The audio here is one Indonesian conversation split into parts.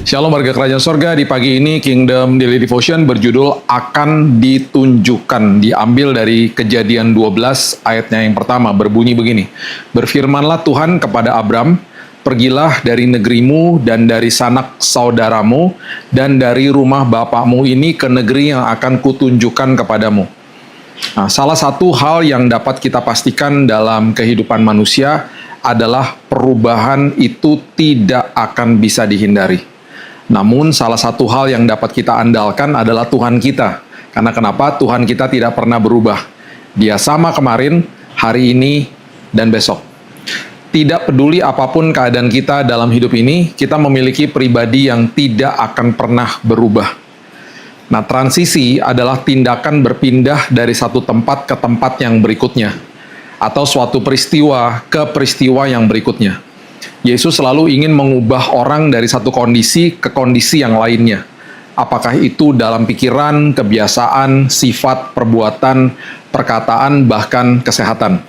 Shalom warga kerajaan sorga, di pagi ini Kingdom Daily Devotion berjudul akan ditunjukkan, diambil dari Kejadian 12 ayatnya yang pertama, berbunyi begini. Berfirmanlah Tuhan kepada Abram, pergilah dari negerimu dan dari sanak saudaramu dan dari rumah bapakmu ini ke negeri yang akan kutunjukkan kepadamu. Nah, salah satu hal yang dapat kita pastikan dalam kehidupan manusia adalah perubahan itu tidak akan bisa dihindari. Namun salah satu hal yang dapat kita andalkan adalah Tuhan kita. Karena kenapa? Tuhan kita tidak pernah berubah. Dia sama kemarin, hari ini, dan besok. Tidak peduli apapun keadaan kita dalam hidup ini, kita memiliki pribadi yang tidak akan pernah berubah. Nah, transisi adalah tindakan berpindah dari satu tempat ke tempat yang berikutnya. Atau suatu peristiwa ke peristiwa yang berikutnya. Yesus selalu ingin mengubah orang dari satu kondisi ke kondisi yang lainnya. Apakah itu dalam pikiran, kebiasaan, sifat, perbuatan, perkataan, bahkan kesehatan.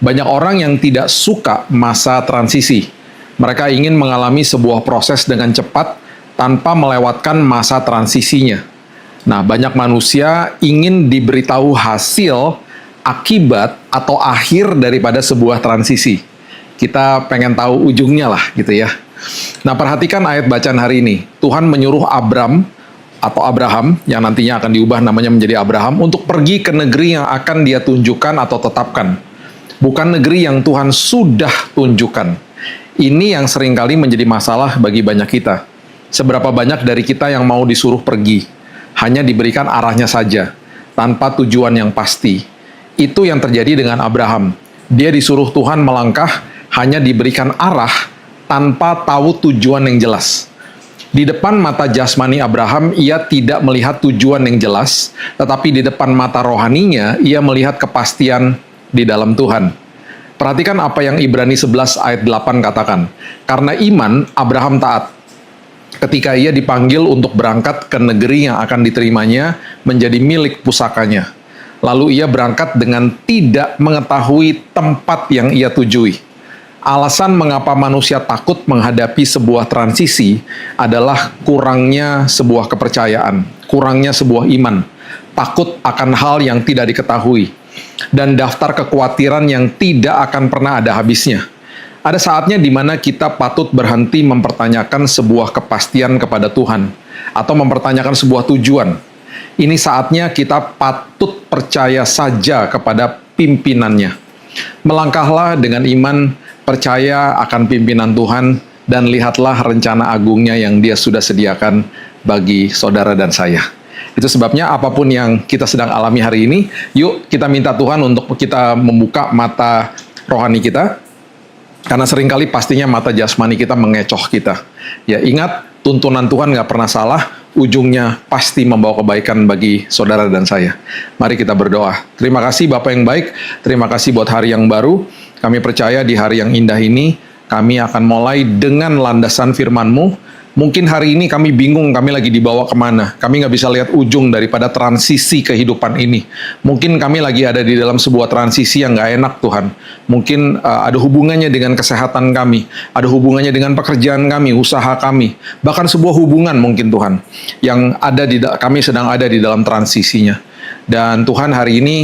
Banyak orang yang tidak suka masa transisi. Mereka ingin mengalami sebuah proses dengan cepat tanpa melewatkan masa transisinya. Nah, banyak manusia ingin diberitahu hasil, akibat, atau akhir daripada sebuah transisi. Kita pengen tahu ujungnya lah gitu ya. Nah, perhatikan ayat bacaan hari ini. Tuhan menyuruh Abram atau Abraham yang nantinya akan diubah namanya menjadi Abraham untuk pergi ke negeri yang akan dia tunjukkan atau tetapkan. Bukan negeri yang Tuhan sudah tunjukkan. Ini yang seringkali menjadi masalah bagi banyak kita. Seberapa banyak dari kita yang mau disuruh pergi, hanya diberikan arahnya saja, tanpa tujuan yang pasti. Itu yang terjadi dengan Abraham. Dia disuruh Tuhan melangkah, hanya diberikan arah tanpa tahu tujuan yang jelas. Di depan mata jasmani Abraham, ia tidak melihat tujuan yang jelas, tetapi di depan mata rohaninya, ia melihat kepastian di dalam Tuhan. Perhatikan apa yang Ibrani 11 ayat 8 katakan. Karena iman, Abraham taat. Ketika ia dipanggil untuk berangkat ke negeri yang akan diterimanya, menjadi milik pusakanya. Lalu ia berangkat dengan tidak mengetahui tempat yang ia tujui. Alasan mengapa manusia takut menghadapi sebuah transisi adalah kurangnya sebuah kepercayaan, kurangnya sebuah iman, takut akan hal yang tidak diketahui, dan daftar kekhawatiran yang tidak akan pernah ada habisnya. Ada saatnya di mana kita patut berhenti mempertanyakan sebuah kepastian kepada Tuhan, atau mempertanyakan sebuah tujuan. Ini saatnya kita patut percaya saja kepada pimpinannya. Melangkahlah dengan iman, percaya akan pimpinan Tuhan, dan lihatlah rencana agungnya yang Dia sudah sediakan bagi saudara dan saya. Itu sebabnya apapun yang kita sedang alami hari ini, yuk kita minta Tuhan untuk kita membuka mata rohani kita, karena seringkali pastinya mata jasmani kita mengecoh kita. Ya, ingat, tuntunan Tuhan nggak pernah salah, ujungnya pasti membawa kebaikan bagi saudara dan saya. Mari kita berdoa. Terima kasih Bapak yang baik, terima kasih buat hari yang baru. Kami percaya di hari yang indah ini, kami akan mulai dengan landasan firman-Mu. Mungkin hari ini kami bingung, kami lagi dibawa kemana. Kami nggak bisa lihat ujung daripada transisi kehidupan ini. Mungkin kami lagi ada di dalam sebuah transisi yang nggak enak, Tuhan. Mungkin ada hubungannya dengan kesehatan kami, ada hubungannya dengan pekerjaan kami, usaha kami. Bahkan sebuah hubungan mungkin, Tuhan, yang kami sedang ada di dalam transisinya. Dan Tuhan, hari ini,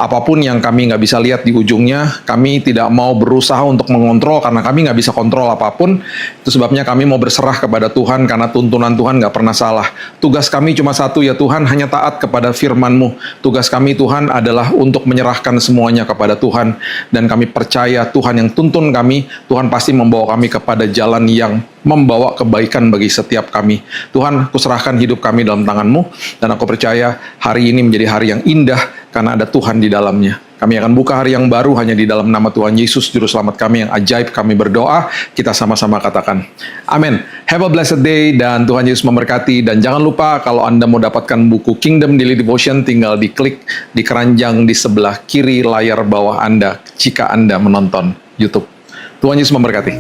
apapun yang kami nggak bisa lihat di ujungnya, kami tidak mau berusaha untuk mengontrol karena kami nggak bisa kontrol apapun. Itu sebabnya kami mau berserah kepada Tuhan karena tuntunan Tuhan nggak pernah salah. Tugas kami cuma satu ya Tuhan, hanya taat kepada firman-Mu. Tugas kami Tuhan adalah untuk menyerahkan semuanya kepada Tuhan. Dan kami percaya Tuhan yang tuntun kami, Tuhan pasti membawa kami kepada jalan yang membawa kebaikan bagi setiap kami. Tuhan, kuserahkan hidup kami dalam tangan-Mu, dan aku percaya hari ini menjadi hari yang indah karena ada Tuhan di dalamnya. Kami akan buka hari yang baru hanya di dalam nama Tuhan Yesus, Juru Selamat kami yang ajaib. Kami berdoa, kita sama-sama katakan, amin. Have a blessed day, dan Tuhan Yesus memberkati. Dan jangan lupa, kalau Anda mau dapatkan buku Kingdom Daily Devotion, tinggal diklik di keranjang di sebelah kiri layar bawah Anda, jika Anda menonton YouTube. Tuhan Yesus memberkati.